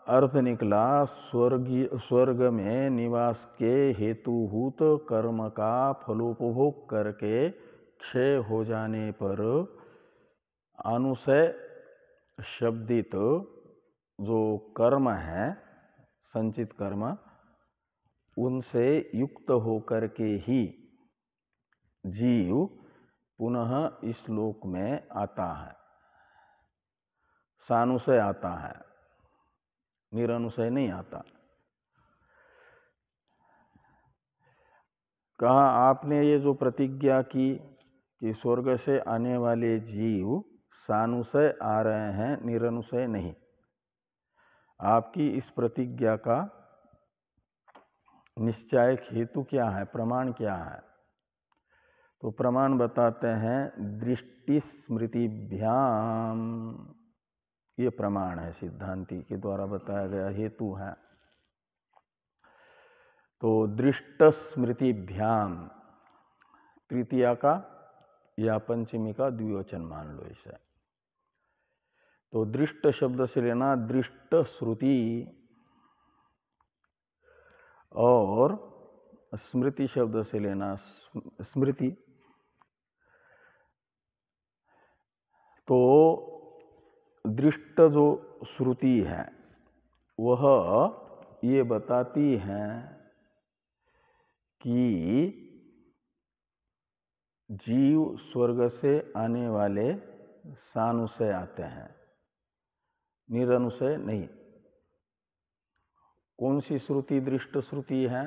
अर्थ निकला स्वर्ग में निवास के हेतुभूत कर्म का फलोपभोग करके क्षय हो जाने पर अनुशय शब्दित जो कर्म है संचित कर्म उनसे युक्त होकर के ही जीव पुनः इस लोक में आता है, सानुशय आता है, निरनुशय नहीं आता। कहा आपने ये जो प्रतिज्ञा की कि स्वर्ग से आने वाले जीव सानुशय आ रहे हैं, निरनुशय नहीं, आपकी इस प्रतिज्ञा का निश्चायक हेतु क्या है, प्रमाण क्या है? तो प्रमाण बताते हैं दृष्टि स्मृतिभ्याम, ये प्रमाण है, सिद्धांति के द्वारा बताया गया हेतु है। तो दृष्ट स्मृतिभ्याम तृतीया का या पंचमी का द्विवचन मान लो इसे। तो दृष्ट शब्द से लेना दृष्ट श्रुति और स्मृति शब्द से लेना स्मृति। तो दृष्ट जो श्रुति है वह ये बताती है कि जीव स्वर्ग से आने वाले सानुशय आते हैं, निरनुशय नहीं। कौन सी श्रुति दृष्ट श्रुति है?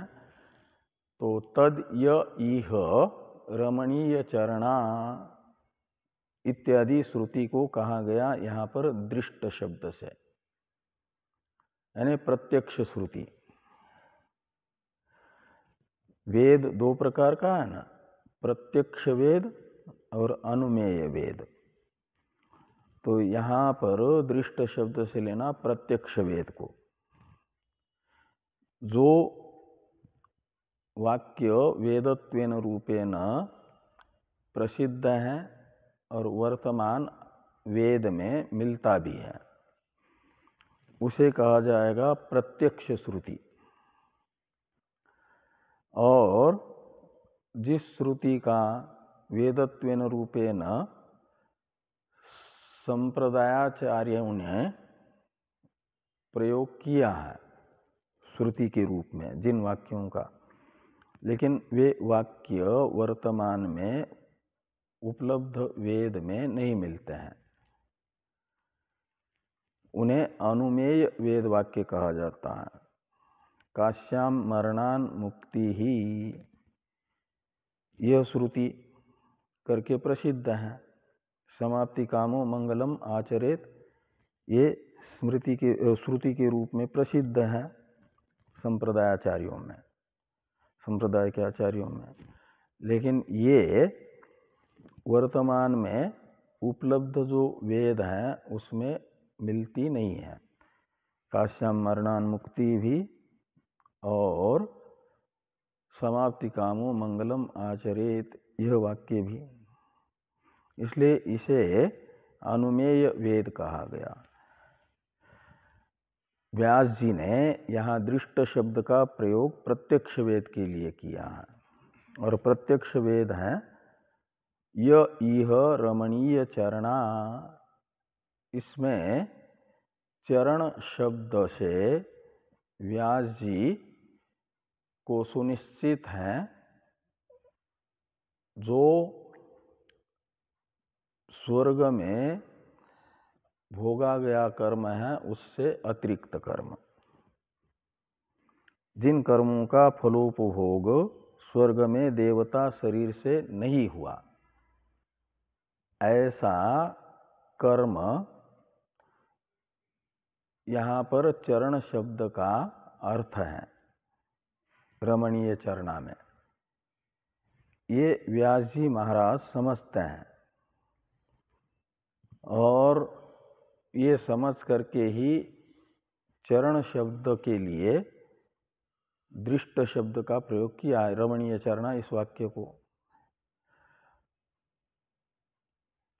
तो तद य इह रमणीय चरणा इत्यादि श्रुति को कहा गया यहाँ पर दृष्ट शब्द से, यानी प्रत्यक्ष श्रुति। वेद दो प्रकार का है ना, प्रत्यक्ष वेद और अनुमेय वेद। तो यहाँ पर दृष्ट शब्द से लेना प्रत्यक्ष वेद को। जो वाक्य वेदत्वेन रूपेण प्रसिद्ध है और वर्तमान वेद में मिलता भी है, उसे कहा जाएगा प्रत्यक्ष श्रुति। और जिस श्रुति का वेदत्वेन रूपेण संप्रदायाचार्यों ने प्रयोग किया है श्रुति के रूप में जिन वाक्यों का, लेकिन वे वाक्य वर्तमान में उपलब्ध वेद में नहीं मिलते हैं, उन्हें अनुमेय वेद वाक्य कहा जाता है। काश्याम मरणान मुक्ति ही यह श्रुति करके प्रसिद्ध है। समाप्ति कामो मंगलम आचरेत, ये स्मृति के श्रुति के रूप में प्रसिद्ध है संप्रदायाचार्यों में, संप्रदाय के आचार्यों में। लेकिन ये वर्तमान में उपलब्ध जो वेद हैं उसमें मिलती नहीं है। काश्याम मरणान मुक्ति भी और समाप्ति कामो मंगलम आचरेत यह वाक्य भी, इसलिए इसे अनुमेय वेद कहा गया। व्यास जी ने यहाँ दृष्ट शब्द का प्रयोग प्रत्यक्ष वेद के लिए किया है, और प्रत्यक्ष वेद है य इह रमणीय चरणा। इसमें चरण शब्द से व्यास जी को सुनिश्चित है जो स्वर्ग में भोगा गया कर्म है उससे अतिरिक्त कर्म, जिन कर्मों का फलोपभोग स्वर्ग में देवता शरीर से नहीं हुआ, ऐसा कर्म यहाँ पर चरण शब्द का अर्थ है रमणीय चरणा में। ये व्यास जी महाराज समझते हैं, और ये समझ करके ही चरण शब्द के लिए दृष्ट शब्द का प्रयोग किया है, रमणीय चरणा इस वाक्य को।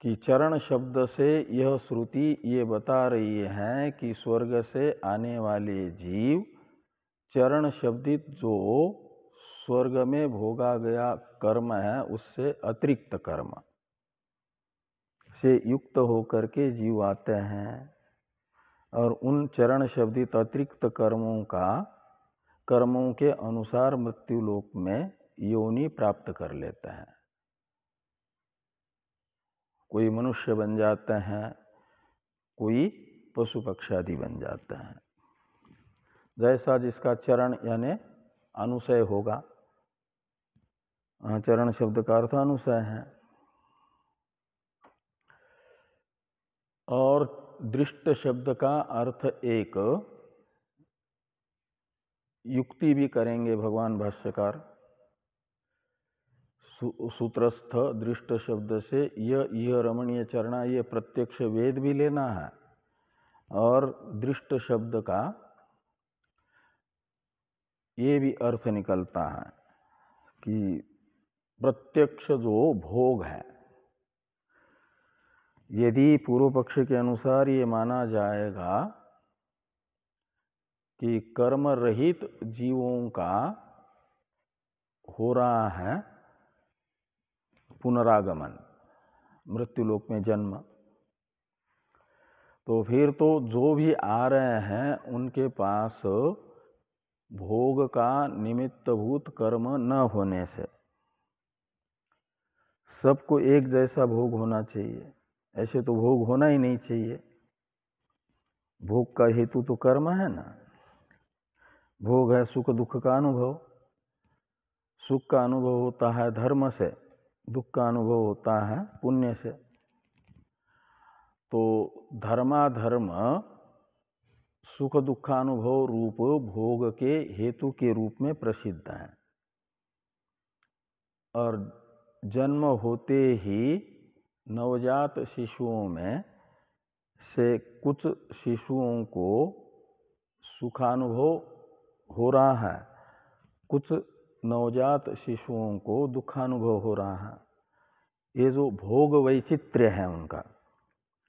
कि चरण शब्द से यह श्रुति ये बता रही है कि स्वर्ग से आने वाले जीव चरण शब्दित जो स्वर्ग में भोगा गया कर्म है उससे अतिरिक्त कर्म से युक्त होकर के जीव आते हैं, और उन चरण शब्दित अतिरिक्त कर्मों के अनुसार मृत्युलोक में योनि प्राप्त कर लेते हैं। कोई मनुष्य बन जाते हैं, कोई पशु पक्षादि बन जाते हैं, जैसा जिसका चरण यानी अनुशय होगा। चरण शब्द का अर्थ अनुशय है। और दृष्ट शब्द का अर्थ एक युक्ति भी करेंगे भगवान भाष्यकार। सूत्रस्थ दृष्ट शब्द से यह रमणीय चरणा ये प्रत्यक्ष वेद भी लेना है, और दृष्ट शब्द का ये भी अर्थ निकलता है कि प्रत्यक्ष जो भोग है, यदि पूर्व पक्ष के अनुसार ये माना जाएगा कि कर्म रहित जीवों का हो रहा है पुनरागमन, मृत्युलोक में जन्म, तो फिर तो जो भी आ रहे हैं उनके पास भोग का निमित्तभूत कर्म न होने से सबको एक जैसा भोग होना चाहिए। ऐसे तो भोग होना ही नहीं चाहिए। भोग का हेतु तो कर्म है ना। भोग है सुख दुख का अनुभव। सुख का अनुभव होता है धर्म से, दुख का अनुभव होता है पुण्य से। तो धर्माधर्म सुख दुखानुभव रूप भोग के हेतु के रूप में प्रसिद्ध है। और जन्म होते ही नवजात शिशुओं में से कुछ शिशुओं को सुखानुभव हो रहा है, कुछ नवजात शिशुओं को दुखानुभव हो रहा है। ये जो भोग वैचित्र्य है उनका,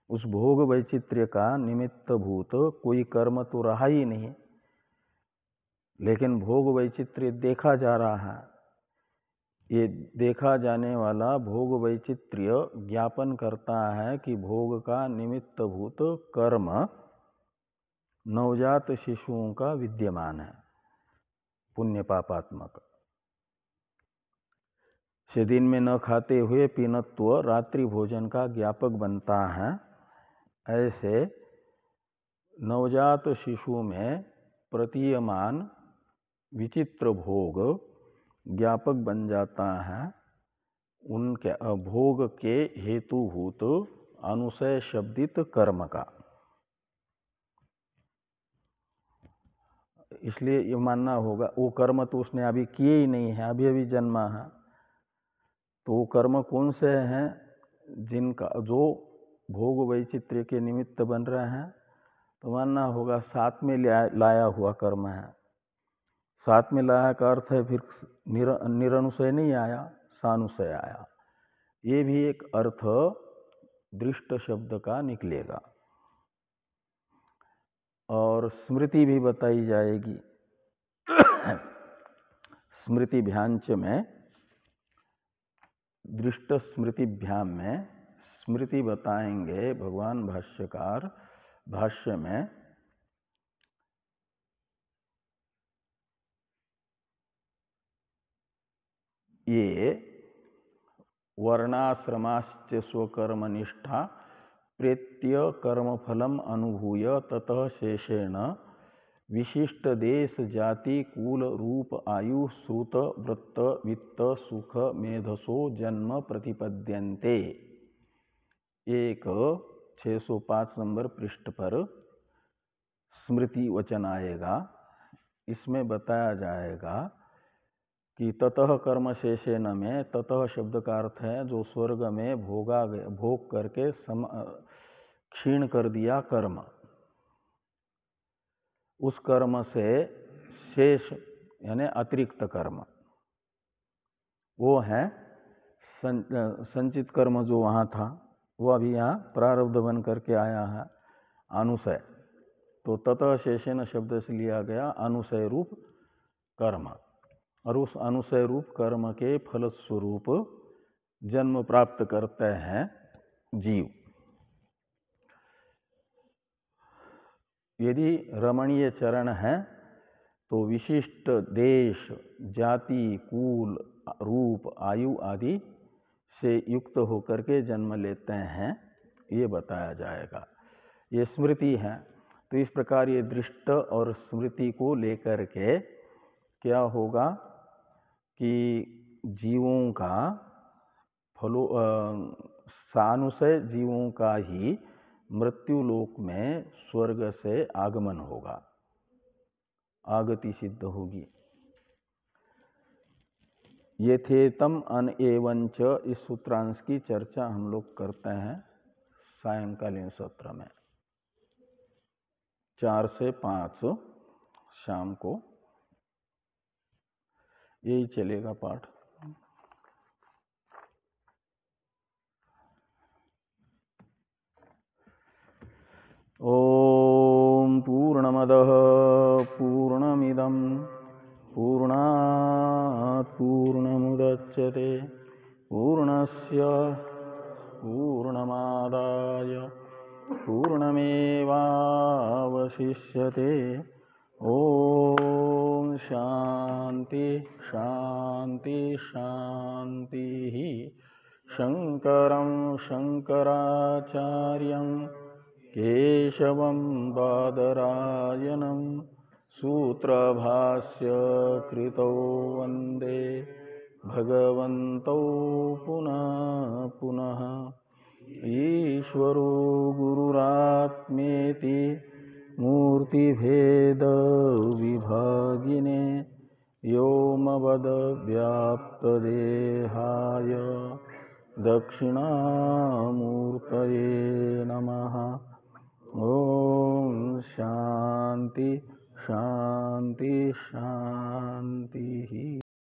उस भोग वैचित्र्य का निमित्तभूत कोई कर्म तो रहा ही नहीं, लेकिन भोग वैचित्र्य देखा जा रहा है। ये देखा जाने वाला भोग वैचित्र्य ज्ञापन करता है कि भोग का निमित्तभूत कर्म नवजात शिशुओं का विद्यमान है, पुण्य पापात्मक। से दिन में न खाते हुए पीनत्व रात्रि भोजन का ज्ञापक बनता है। ऐसे नवजात शिशु में प्रतीयमान विचित्र भोग ज्ञापक बन जाता है उनके भोग के हेतुभूत अनुशय शब्दित कर्म का। इसलिए ये मानना होगा वो कर्म तो उसने अभी किए ही नहीं है, अभी अभी जन्मा है। तो वो कर्म कौन से हैं जिनका जो भोग वैचित्र्य के निमित्त बन रहे हैं? तो मानना होगा साथ में लाया हुआ कर्म है। साथ में लाया का अर्थ है फिर निरनुशय नहीं आया, सानुशय आया। ये भी एक अर्थ दृष्ट शब्द का निकलेगा। और स्मृति भी बताई जाएगी। स्मृति भ्यांच में, दृष्ट स्मृतिभ्याम में स्मृति बताएंगे भगवान भाष्यकार भाष्य में। ये वर्णाश्रमाश्च स्वकर्मनिष्ठा प्रेत्य कर्मफलम अनुभूय ततः शेषेण विशिष्ट देश जाति कुल रूप आयु श्रुत वृत्त वित्त सुख मेधसो जन्म प्रतिपद्यन्ते। एक 605 नंबर पृष्ठ पर स्मृति वचन आएगा। इसमें बताया जाएगा कि ततः कर्म शेषेण में ततः शब्द का अर्थ है जो स्वर्ग में भोग करके क्षीण कर दिया कर्म, उस कर्म से शेष यानी अतिरिक्त कर्म वो है संचित कर्म जो वहाँ था वो अभी यहाँ प्रारब्ध बन करके आया है अनुशय। तो ततः शेषेण शब्द से लिया गया अनुशय रूप कर्म, और उस अनुशय रूप कर्म के फलस्वरूप जन्म प्राप्त करते हैं जीव। यदि रमणीय चरण है तो विशिष्ट देश जाति कुल रूप आयु आदि से युक्त होकर के जन्म लेते हैं, ये बताया जाएगा। ये स्मृति है। तो इस प्रकार ये दृष्ट और स्मृति को लेकर के क्या होगा कि जीवों का सानुशय जीवों का ही मृत्युलोक में स्वर्ग से आगमन होगा, आगति सिद्ध होगी। यथेतम अन एवंच इस सूत्रांश की चर्चा हम लोग करते हैं सायंकालीन सत्र में 4 से 5 शाम को, यही चलेगा पाठ। ओम पूर्णमदः पूर्णमिदं पूर्णात् पूर्णमुदच्यते पूर्णस्य पूर्णमादाय पूर्णमेवावशिष्यते। ओम शांति शांति शांति। शंकरं शंकराचार्यं केशवं बादरायणं सूत्रभाष्य कृतौ वंदे भगवन्तौ पुनः पुनः। ईश्वरो गुरुरात्मेति मूर्तिभेद विभागिने व्योमवद्व्याप्तदेहाय दक्षिणामूर्तये नमः। ओम शांति शांति शांति।